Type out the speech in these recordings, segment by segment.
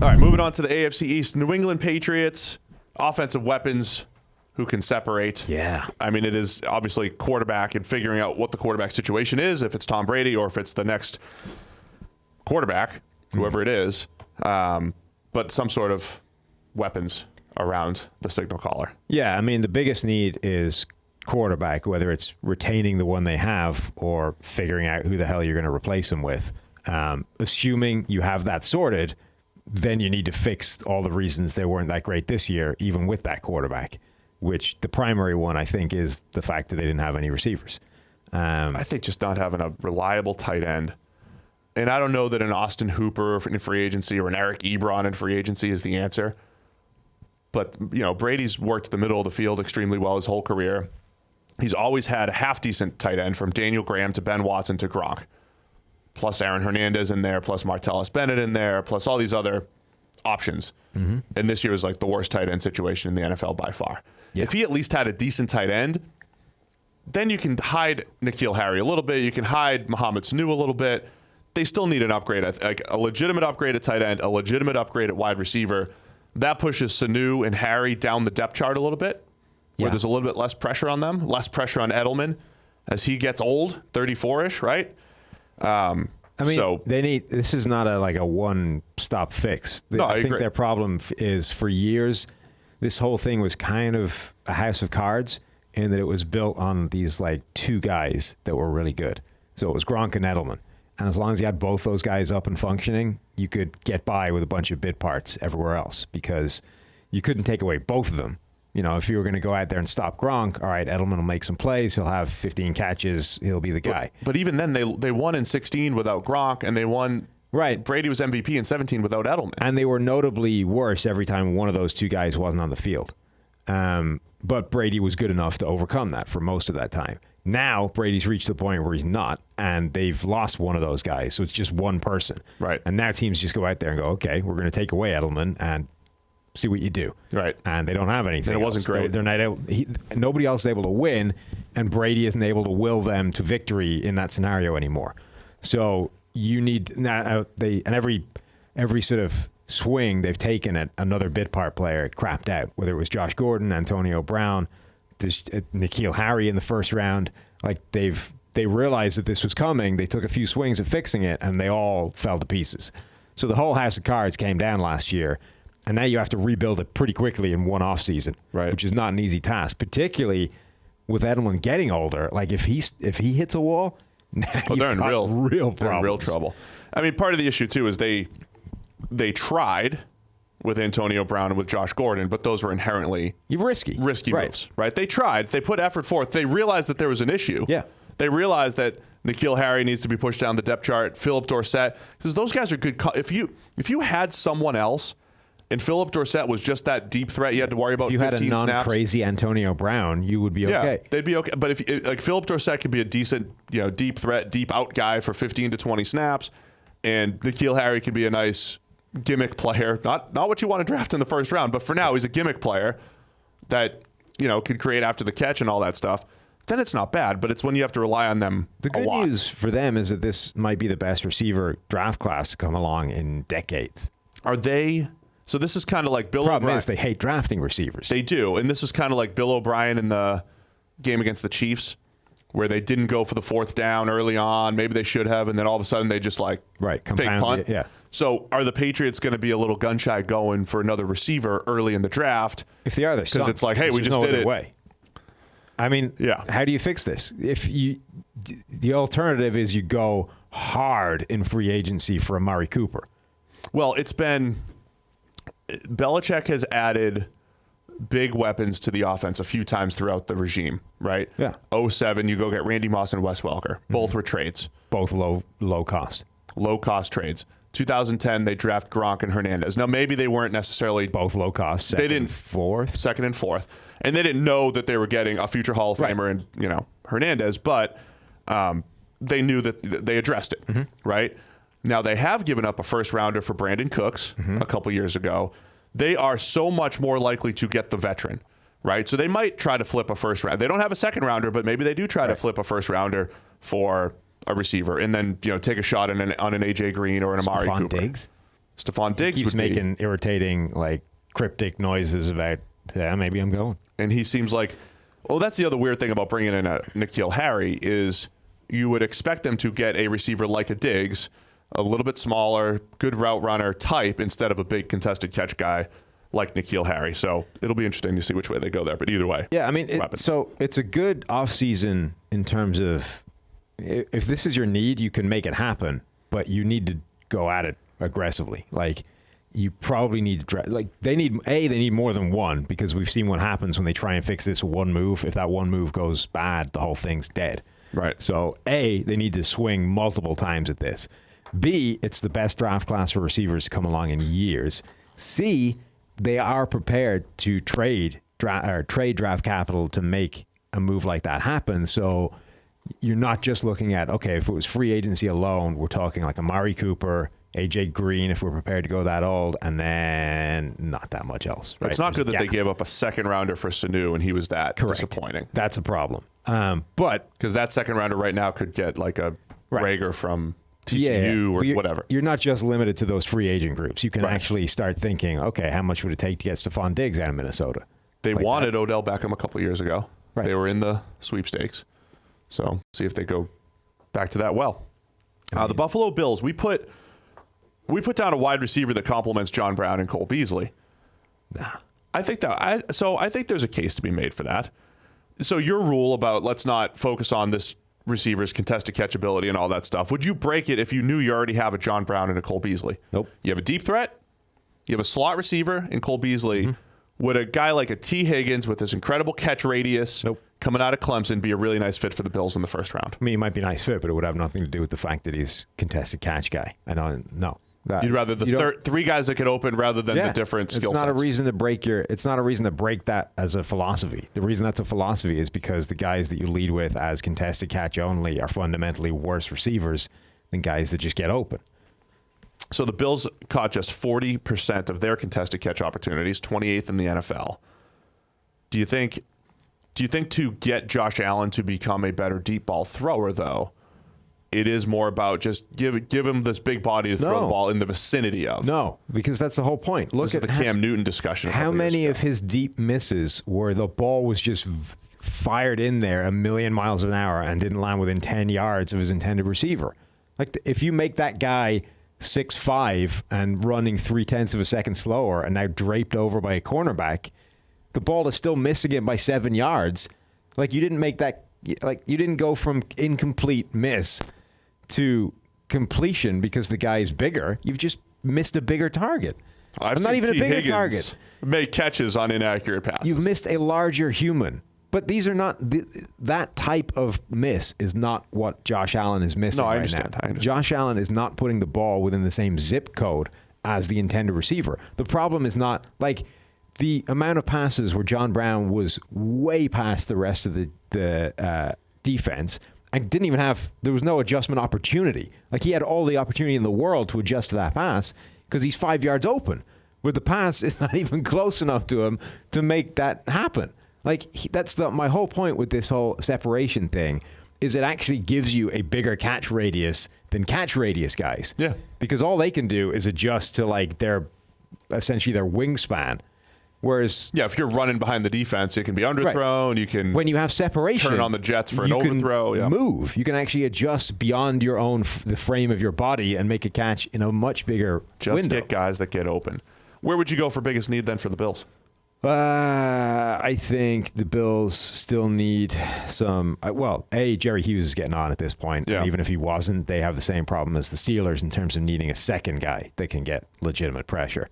All right, moving on to the AFC East. New England Patriots, offensive weapons who can separate. Yeah. I mean, it is obviously quarterback and figuring out what the quarterback situation is, if it's Tom Brady or if it's the next quarterback, whoever it is, but some sort of weapons around the signal caller. Yeah, I mean, the biggest need is quarterback, whether it's retaining the one they have or figuring out who the hell you're going to replace him with. Assuming you have that sorted, then you need to fix all the reasons they weren't that great this year, even with that quarterback, which the primary one, I think, is the fact that they didn't have any receivers. I think just not having a reliable tight end. And I don't know that an Austin Hooper in free agency or an Eric Ebron in free agency is the answer. But, you know, Brady's worked the middle of the field extremely well his whole career. He's always had a half-decent tight end from Daniel Graham to Ben Watson to Gronk. Plus Aaron Hernandez in there, plus Martellus Bennett in there, plus all these other options. Mm-hmm. And this year was like the worst tight end situation in the NFL by far. Yeah. If he at least had a decent tight end, then you can hide N'Keal Harry a little bit. You can hide Mohamed Sanu a little bit. They still need an upgrade, like a legitimate upgrade at tight end, a legitimate upgrade at wide receiver. That pushes Sanu and Harry down the depth chart a little bit, where there's a little bit less pressure on them, less pressure on Edelman as he gets old, 34-ish, right? I mean, they need. This is not a one-stop fix. I think their problem is for years, this whole thing was kind of a house of cards, in that it was built on these like two guys that were really good. So it was Gronk and Edelman, and as long as you had both those guys up and functioning, you could get by with a bunch of bit parts everywhere else because you couldn't take away both of them. You know, if you were going to go out there and stop Gronk, all right, Edelman will make some plays. He'll have 15 catches. He'll be the guy. But even then, they won in 16 without Gronk, and they won. Right. Brady was MVP in 17 without Edelman. And they were notably worse every time one of those two guys wasn't on the field. But Brady was good enough to overcome that for most of that time. Now, Brady's reached the point where he's not, and they've lost one of those guys. So it's just one person. Right. And now teams just go out there and go, okay, we're going to take away Edelman and see what you do. Right. And they don't have anything. And it wasn't great. They're not able, nobody else is able to win, and Brady isn't able to will them to victory in that scenario anymore. So you need now every sort of swing they've taken at another bit part player crapped out, whether it was Josh Gordon, Antonio Brown, N'Keal Harry in the first round. Like they realized that this was coming. They took a few swings at fixing it, and they all fell to pieces. So the whole house of cards came down last year. And now you have to rebuild it pretty quickly in one offseason, right, which is not an easy task, particularly with Edelman getting older. Like if he hits a wall, they're in real problems. They're in real trouble. I mean, part of the issue too is they tried with Antonio Brown and with Josh Gordon, but those were inherently risky moves, right? They tried, they put effort forth. They realized that there was an issue. Yeah, they realized that N'Keal Harry needs to be pushed down the depth chart. Philip Dorsett, because those guys are good. If you had someone else. And Philip Dorsett was just that deep threat you had to worry about. If you 15 had a non-crazy Antonio Brown, you would be okay. Yeah, they'd be okay. But if like Philip Dorsett could be a decent, deep threat, deep out guy for 15 to 20 snaps, and N'Keal Harry could be a nice gimmick player. Not what you want to draft in the first round, but for now he's a gimmick player that could create after the catch and all that stuff. Then it's not bad, but it's when you have to rely on them a lot. The good news for them is that this might be the best receiver draft class to come along in decades. Are they? So this is kind of like Bill O'Brien. Problem is they hate drafting receivers. They do. And this is kind of like Bill O'Brien in the game against the Chiefs, where they didn't go for the fourth down early on. Maybe they should have. And then all of a sudden they just fake punt. Yeah. So are the Patriots going to be a little gun shy going for another receiver early in the draft? If they are, they're because it's like, hey, we just did it. Way. I mean, how do you fix this? The alternative is you go hard in free agency for Amari Cooper. Well, Belichick has added big weapons to the offense a few times throughout the regime, right? Yeah. 2007, you go get Randy Moss and Wes Welker. Both were trades. Both low cost. Low cost trades. 2010, they draft Gronk and Hernandez. Now, maybe they weren't necessarily... Both low cost. Second and fourth. And they didn't know that they were getting a future Hall of Famer and, Hernandez, but they knew that they addressed it, right? Now, they have given up a first-rounder for Brandon Cooks a couple years ago. They are so much more likely to get the veteran, right? So they might try to flip a first-rounder. They don't have a second-rounder, but maybe they do try to flip a first-rounder for a receiver and then take a shot on an A.J. Green or an Amari Cooper. Diggs? Stephon Diggs keeps would be. making irritating, like, cryptic noises about, maybe I'm going. And he seems like, that's the other weird thing about bringing in a N'Keal Harry is you would expect them to get a receiver like a Diggs, a little bit smaller, good route runner type instead of a big contested catch guy like N'Keal Harry. So it'll be interesting to see which way they go there. But either way. Yeah, I mean, so it's a good offseason in terms of if this is your need, you can make it happen, but you need to go at it aggressively. Like, you probably need to they need more than one, because we've seen what happens when they try and fix this one move. If that one move goes bad, the whole thing's dead. Right. So they need to swing multiple times at this. B, it's the best draft class for receivers to come along in years. C, they are prepared to trade draft capital to make a move like that happen. So you're not just looking at, okay, if it was free agency alone, we're talking like Amari Cooper, AJ Green, if we're prepared to go that old, and then not that much else. Right? It's not good that they gave up a second rounder for Sanu and he was that disappointing. That's a problem. But because that second rounder right now could get like a Rager from TCU or whatever. You're not just limited to those free agent groups. You can actually start thinking, okay, how much would it take to get Stephon Diggs out of Minnesota? They wanted Odell Beckham a couple years ago. Right. They were in the sweepstakes. So see if they go back to that well. The Buffalo Bills, we put down a wide receiver that complements John Brown and Cole Beasley. Nah. I think there's a case to be made for that. So your rule about let's not focus on this receiver's contested catchability and all that stuff, would you break it if you knew you already have a John Brown and a Cole Beasley? Nope. You have a deep threat, you have a slot receiver in Cole Beasley. Would a guy like a T. Higgins with this incredible catch radius coming out of Clemson be a really nice fit for the Bills in the first round? I mean, he might be a nice fit, but it would have nothing to do with the fact that he's contested catch guy. I don't know. You'd rather three guys that could open rather than the different skill sets. It's not a reason to break it's not a reason to break that as a philosophy. The reason that's a philosophy is because the guys that you lead with as contested catch only are fundamentally worse receivers than guys that just get open. So the Bills caught just 40% of their contested catch opportunities, 28th in the NFL. Do you think to get Josh Allen to become a better deep ball thrower, though, it is more about just give him this big body to throw the ball in the vicinity of? No, because that's the whole point. Look at the Cam Newton discussion. How many of his deep misses where the ball was just fired in there a million miles an hour and didn't land within 10 yards of his intended receiver? Like, if you make that guy 6'5" and running 0.3 of a second slower and now draped over by a cornerback, the ball is still missing it by 7 yards. Like, you didn't make that, like, you didn't go from incomplete miss to completion because the guy is bigger. You've just missed a bigger target. Not even a bigger target. Made catches on inaccurate passes. You've missed a larger human. But these are not that type of miss is not what Josh Allen is missing right now. I understand. Josh Allen is not putting the ball within the same zip code as the intended receiver. The problem is not like the amount of passes where John Brown was way past the rest of the defense. And didn't even there was no adjustment opportunity. Like, he had all the opportunity in the world to adjust to that pass because he's 5 yards open. Where the pass is not even close enough to him to make that happen. Like, that's my whole point with this whole separation thing is it actually gives you a bigger catch radius than catch radius guys. Yeah. Because all they can do is adjust to, like, essentially their wingspan. Whereas, if you're running behind the defense, it can be underthrown. Right. You can, when you have separation, turn on the jets for an overthrow. You can move. You can actually adjust beyond your own the frame of your body and make a catch in a much bigger window. Get guys that get open. Where would you go for biggest need then for the Bills? I think the Bills still need some. Jerry Hughes is getting on at this point. Yeah. And even if he wasn't, they have the same problem as the Steelers in terms of needing a second guy that can get legitimate pressure.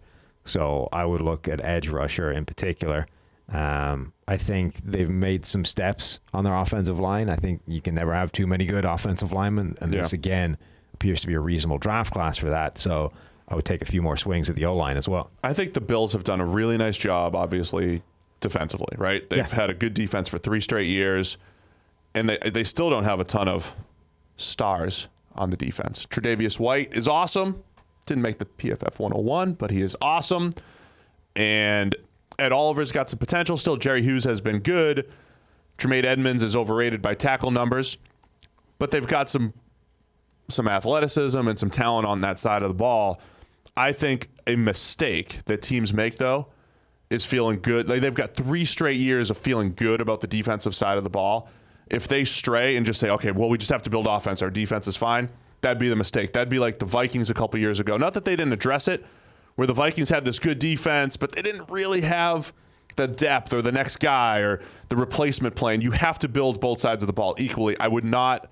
So I would look at edge rusher in particular. I think they've made some steps on their offensive line. I think you can never have too many good offensive linemen. And this, again, appears to be a reasonable draft class for that. So I would take a few more swings at the O-line as well. I think the Bills have done a really nice job, obviously, defensively, right? They've had a good defense for 3 straight years, and they still don't have a ton of stars on the defense. Tre'Davious White is awesome. Didn't make the PFF 101, but he is awesome. And Ed Oliver's got some potential still. Jerry Hughes has been good. Tremaine Edmonds is overrated by tackle numbers, but they've got some athleticism and some talent on that side of the ball. I think a mistake that teams make, though, is feeling good. Like, they've got 3 straight years of feeling good about the defensive side of the ball. If they stray and just say, okay, well, we just have to build offense, our defense is fine, that'd be the mistake. That'd be like the Vikings a couple years ago. Not that they didn't address it, where the Vikings had this good defense, but they didn't really have the depth or the next guy or the replacement plan. You have to build both sides of the ball equally. I would not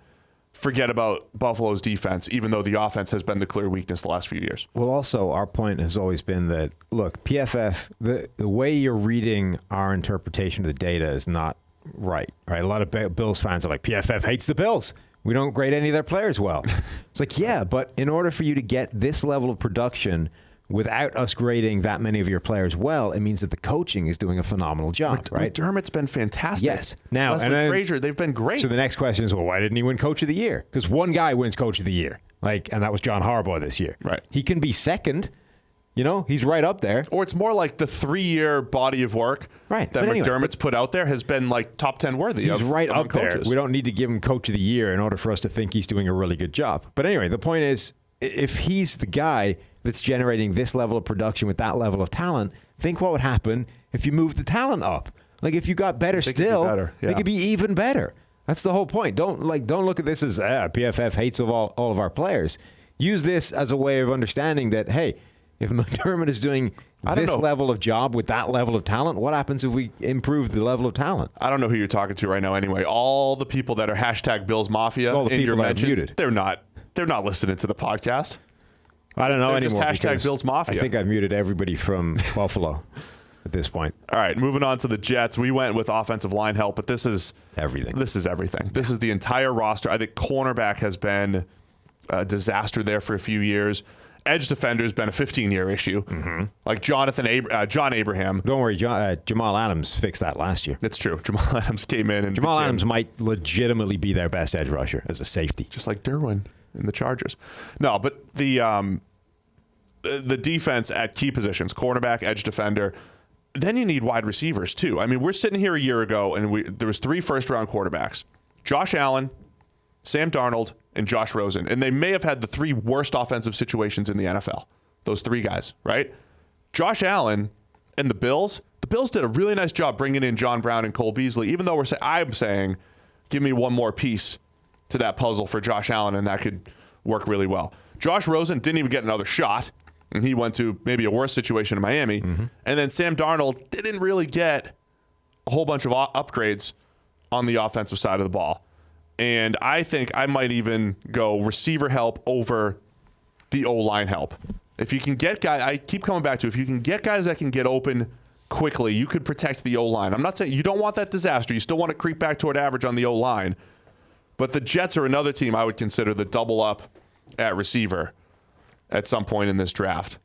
forget about Buffalo's defense, even though the offense has been the clear weakness the last few years. Well, also, our point has always been that, look, PFF, the way you're reading our interpretation of the data is not right? A lot of Bills fans are like, PFF hates the Bills. We don't grade any of their players well. It's like, yeah, but in order for you to get this level of production without us grading that many of your players well, it means that the coaching is doing a phenomenal job, right? McDermott's been fantastic. Yes. Now, Leslie Frazier, they've been great. So the next question is, well, why didn't he win Coach of the Year? Because one guy wins Coach of the Year, and that was John Harbaugh this year. Right. He can be second. He's right up there. Or it's more like the 3-year body of work that McDermott's put out there has been like top 10 worthy. He's right up coaches. there. We don't need to give him Coach of the Year in order for us to think he's doing a really good job. But anyway, the point is, if he's the guy that's generating this level of production with that level of talent, think what would happen if you moved the talent up. Like, if you got better still, they could be even better. That's the whole point. Don't look at this as PFF hates all of our players. Use this as a way of understanding that, hey, if McDermott is doing this level of job with that level of talent, what happens if we improve the level of talent? I don't know who you're talking to right now anyway. All the people that are hashtag Bills Mafia all the in your people mentions, muted. They're not listening to the podcast. I don't know They're anymore. Just hashtag Bills Mafia. I think I've muted everybody from Buffalo at this point. All right, moving on to the Jets. We went with offensive line help, but this is everything. This is everything. This is the entire roster. I think cornerback has been a disaster there for a few years. Edge defender has been a 15-year issue. Mm-hmm. Like John Abraham. Don't worry, Jamal Adams fixed that last year. That's true. Jamal Adams came in and Jamal Adams might legitimately be their best edge rusher as a safety, just like Derwin in the Chargers. No, but the defense at key positions, cornerback, edge defender. Then you need wide receivers too. I mean, we're sitting here a year ago, and there was 3 first-round quarterbacks: Josh Allen, Sam Darnold, and Josh Rosen. And they may have had the 3 worst offensive situations in the NFL. Those 3 guys, right? Josh Allen and the Bills did a really nice job bringing in John Brown and Cole Beasley, even though I'm saying, give me one more piece to that puzzle for Josh Allen, and that could work really well. Josh Rosen didn't even get another shot, and he went to maybe a worse situation in Miami. Mm-hmm. And then Sam Darnold didn't really get a whole bunch of upgrades on the offensive side of the ball. And I think I might even go receiver help over the O-line help. If you can get guys, I keep coming back to, if you can get guys that can get open quickly, you could protect the O-line. I'm not saying you don't want that disaster. You still want to creep back toward average on the O-line. But the Jets are another team I would consider the double up at receiver at some point in this draft.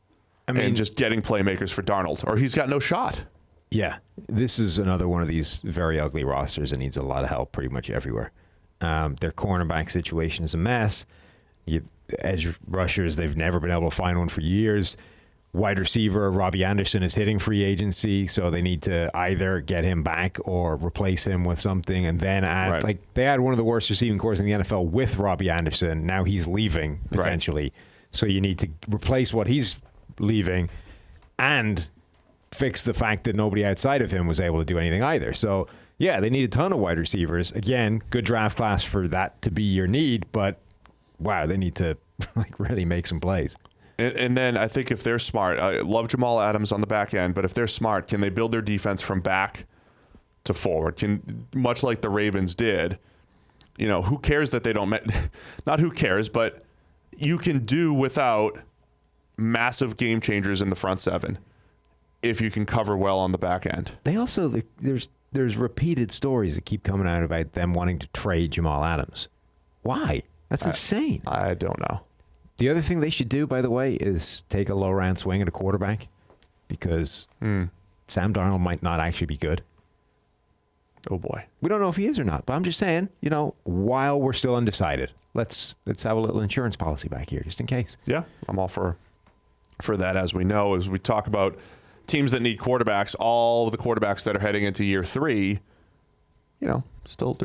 And just getting playmakers for Darnold, or he's got no shot. Yeah, this is another one of these very ugly rosters that needs a lot of help pretty much everywhere. Their cornerback situation is a mess. Edge rushers, they've never been able to find one for years. Wide receiver, Robbie Anderson is hitting free agency, so they need to either get him back or replace him with something and then add. Right. They had one of the worst receiving corps in the NFL with Robbie Anderson. Now he's leaving, potentially. Right. So you need to replace what he's leaving and fix the fact that nobody outside of him was able to do anything either. So, yeah, they need a ton of wide receivers. Again, good draft class for that to be your need, but, wow, they need to really make some plays. And then I think if they're smart, I love Jamal Adams on the back end, but if they're smart, can they build their defense from back to forward? Much like the Ravens did, who cares that they don't not who cares, but you can do without massive game changers in the front 7 if you can cover well on the back end. They also, there's repeated stories that keep coming out about them wanting to trade Jamal Adams. Why? That's insane. I don't know. The other thing they should do, by the way, is take a low-round swing at a quarterback because Sam Darnold might not actually be good. Oh, boy. We don't know if he is or not, but I'm just saying, while we're still undecided, let's have a little insurance policy back here just in case. Yeah, I'm all for that. As we know, as we talk about teams that need quarterbacks, all the quarterbacks that are heading into year 3, they're still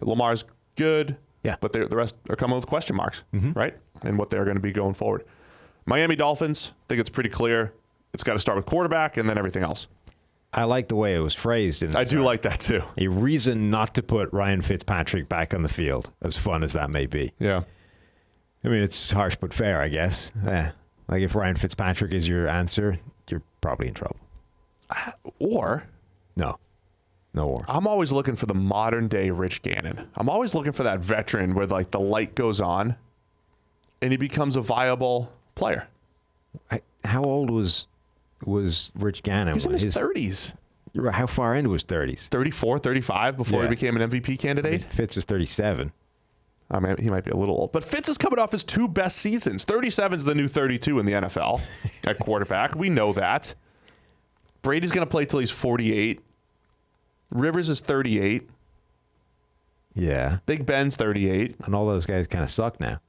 Lamar's good. Yeah. But the rest are coming with question marks, right? And what they're going to be going forward. Miami Dolphins, I think it's pretty clear. It's got to start with quarterback and then everything else. I like the way it was phrased. I do like that too. A reason not to put Ryan Fitzpatrick back on the field, as fun as that may be. Yeah. I mean, it's harsh but fair, I guess. Yeah. Like if Ryan Fitzpatrick is your answer, you're probably in trouble. Or... No or. I'm always looking for the modern day Rich Gannon. I'm always looking for that veteran where like the light goes on and he becomes a viable player. How old was Rich Gannon? He's in his 30s. You're right. How far into his 30s? 34, 35 before he became an MVP candidate. Fitz is 37. I mean, he might be a little old. But Fitz is coming off his 2 best seasons. 37 is the new 32 in the NFL at quarterback. We know that. Brady's going to play till he's 48. Rivers is 38. Yeah. Big Ben's 38. And all those guys kind of suck now.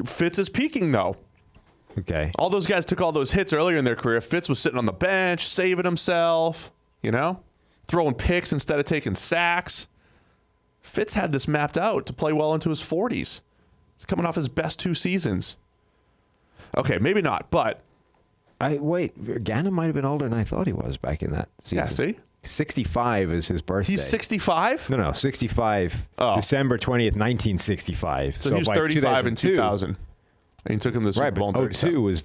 Fitz is peaking, though. Okay. All those guys took all those hits earlier in their career. Fitz was sitting on the bench, saving himself, throwing picks instead of taking sacks. Fitz had this mapped out to play well into his 40s. He's coming off his best 2 seasons. Okay, maybe not, but... Gannon might have been older than I thought he was back in that season. Yeah, see? 65 is his birthday. He's 65? No, 65. Oh. December 20th, 1965. So he was 35 in 2000. And he took him to the Super Bowl in 02 was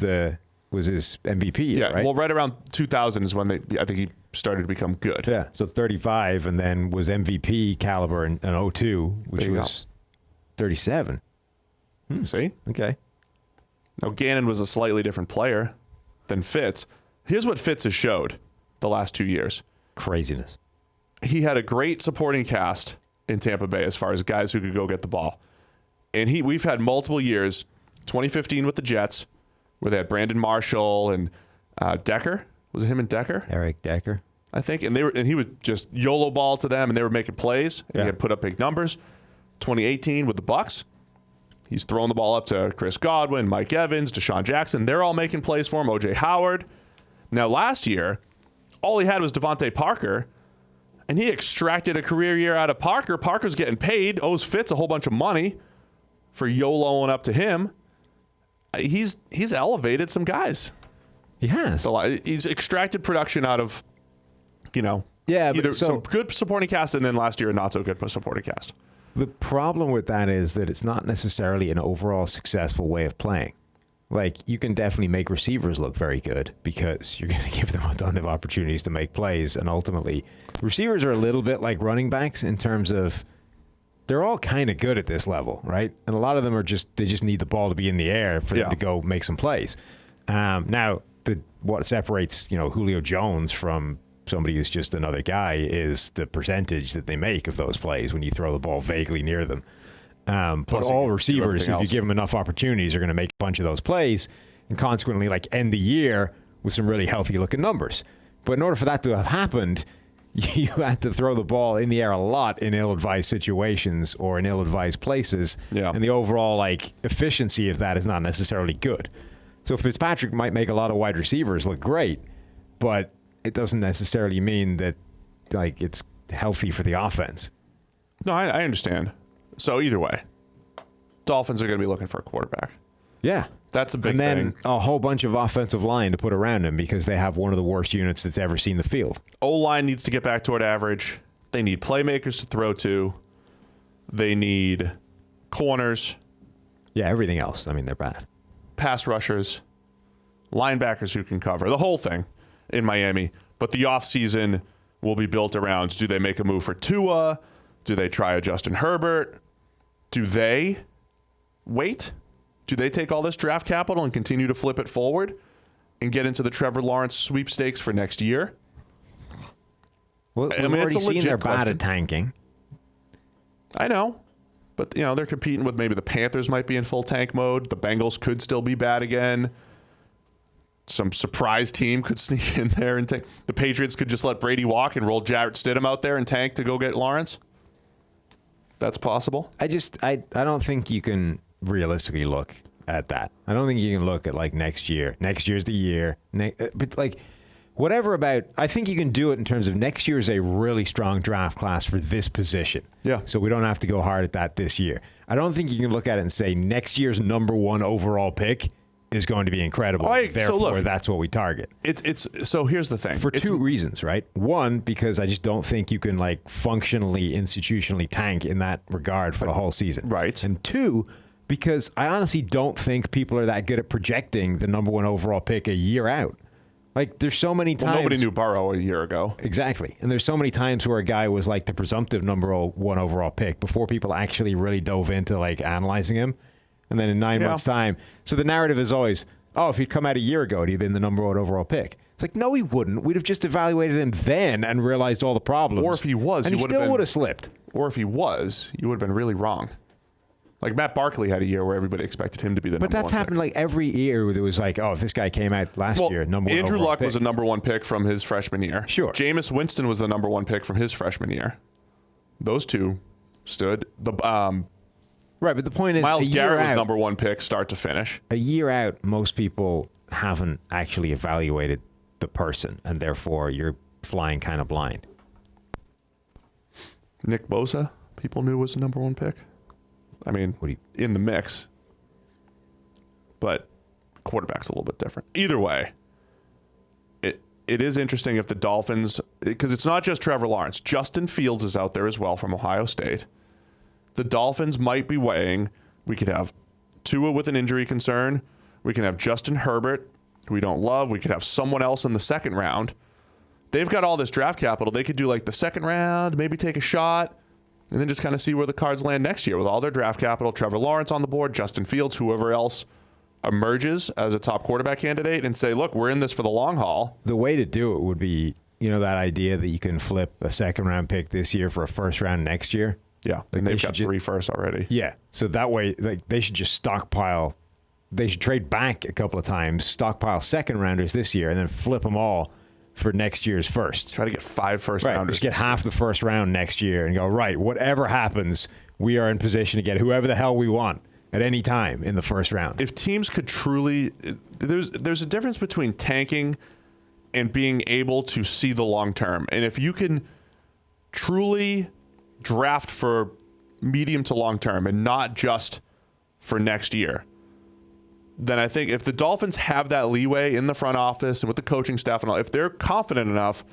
his MVP year, right? Well, right around 2000 is when I think he started to become good. Yeah, so 35 and then was MVP caliber in 02, which was 37. See? Okay. Now, Gannon was a slightly different player than Fitz. Here's what Fitz has showed the last 2 years. Craziness. He had a great supporting cast in Tampa Bay as far as guys who could go get the ball. And we've had multiple years, 2015 with the Jets, where they had Brandon Marshall and Decker. Was it him and Decker? Eric Decker. I think. And he would just YOLO ball to them and they were making plays. And he had put up big numbers. 2018 with the Bucs. He's throwing the ball up to Chris Godwin, Mike Evans, Deshaun Jackson. They're all making plays for him. O.J. Howard. Now, last year, all he had was Devontae Parker, and he extracted a career year out of Parker. Parker's getting paid, owes Fitz a whole bunch of money for YOLOing up to him. He's elevated some guys. He has. He's extracted production out of, either some good supporting cast and then last year a not so good supporting cast. The problem with that is that it's not necessarily an overall successful way of playing. Like, you can definitely make receivers look very good because you're going to give them a ton of opportunities to make plays. And ultimately, receivers are a little bit like running backs in terms of they're all kind of good at this level, right? And a lot of them they just need the ball to be in the air for them to go make some plays. Now, what separates, Julio Jones from somebody who's just another guy is the percentage that they make of those plays when you throw the ball vaguely near them. But all receivers, if you give them enough opportunities, are going to make a bunch of those plays and consequently end the year with some really healthy looking numbers. But in order for that to have happened, you had to throw the ball in the air a lot in ill-advised situations or in ill-advised places. Yeah. And the overall efficiency of that is not necessarily good. So Fitzpatrick might make a lot of wide receivers look great, but it doesn't necessarily mean that it's healthy for the offense. No, I understand. So either way, Dolphins are going to be looking for a quarterback. Yeah. That's a big thing. And then a whole bunch of offensive line to put around him because they have one of the worst units that's ever seen the field. O-line needs to get back toward average. They need playmakers to throw to. They need corners. Yeah, everything else. I mean, they're bad. Pass rushers. Linebackers who can cover. The whole thing in Miami. But the offseason will be built around, do they make a move for Tua? Do they try a Justin Herbert? Do they wait? Do they take all this draft capital and continue to flip it forward and get into the Trevor Lawrence sweepstakes for next year? Well, we've already seen they're bad at tanking. I know. But, they're competing with maybe the Panthers might be in full tank mode. The Bengals could still be bad again. Some surprise team could sneak in there and tank. The Patriots could just let Brady walk and roll Jarrett Stidham out there and tank to go get Lawrence. That's possible. I don't think you can realistically look at that. I don't think you can look at next year. Next year's the year. But whatever about, I think you can do it in terms of next year is a really strong draft class for this position. Yeah. So we don't have to go hard at that this year. I don't think you can look at it and say next year's number 1 overall pick is going to be incredible. Therefore, that's what we target. So here's the thing. For two reasons, right? One, because I just don't think you can like functionally, institutionally tank in that regard for the whole season. Right. And two, because I honestly don't think people are that good at projecting the number one overall pick a year out. Like, there's so many times... Well, nobody knew Burrow a year ago. Exactly. And there's so many times where a guy was, like, the presumptive number one overall pick before people actually really dove into, like, analyzing him. And then in 9 months' time... So the narrative is always, oh, if he'd come out a year ago, he'd been the number one overall pick. It's like, no, he wouldn't. We'd have just evaluated him then and realized all the problems. Or if he was, and he still would have slipped. Or if he was, you would have been really wrong. Like, Matt Barkley had a year where everybody expected him to be the number one pick. But that's happened like every year where there was like, oh, if this guy came out last year, number one Andrew overall Luck pick. was a number one pick from his freshman year. Sure. Jameis Winston was the number one pick from his freshman year. Those two stood. Right, but the point is, Myles Garrett was number one pick start to finish. A year out, most people haven't actually evaluated the person, and therefore you're flying kind of blind. Nick Bosa, people knew was the number one pick. I mean, in the mix, but quarterback's a little bit different. Either way, it is interesting if the Dolphins, because it's not just Trevor Lawrence. Justin Fields is out there as well from Ohio State. The Dolphins might be weighing, we could have Tua with an injury concern. We can have Justin Herbert, who we don't love. We could have someone else in the second round. They've got all this draft capital. They could do like the second round, maybe take a shot, and then just kind of see where the cards land next year with all their draft capital. Trevor Lawrence on the board, Justin Fields, whoever else emerges as a top quarterback candidate, and say, look, we're in this for the long haul. The way to do it would be, that idea that you can flip a second round pick this year for a first round next year. Yeah, and they've got 3 firsts already. Yeah, so that way they should just stockpile. They should trade back a couple of times, stockpile second rounders this year, and then flip them all for next year's first. Try to get 5 first rounders. Just get half the first round next year and go, right, whatever happens, we are in position to get whoever the hell we want at any time in the first round. If teams could truly, there's a difference between tanking and being able to see the long term. And if you can truly draft for medium to long term and not just for next year, then I think if the Dolphins have that leeway in the front office and with the coaching staff and all, if they're confident enough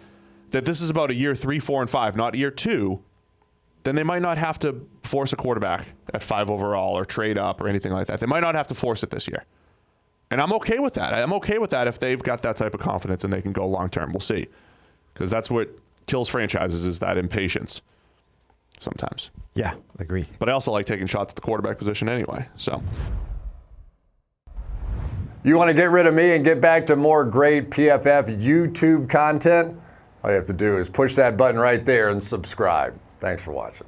that this is about a year 3, 4, and 5, not year 2, then they might not have to force a quarterback at 5 overall or trade up or anything like that. They might not have to force it this year. And I'm okay with that. I'm okay with that if they've got that type of confidence and they can go long term. We'll see. Because that's what kills franchises is that impatience sometimes. Yeah, agree. But I also like taking shots at the quarterback position anyway. So... You want to get rid of me and get back to more great PFF YouTube content? All you have to do is push that button right there and subscribe. Thanks for watching.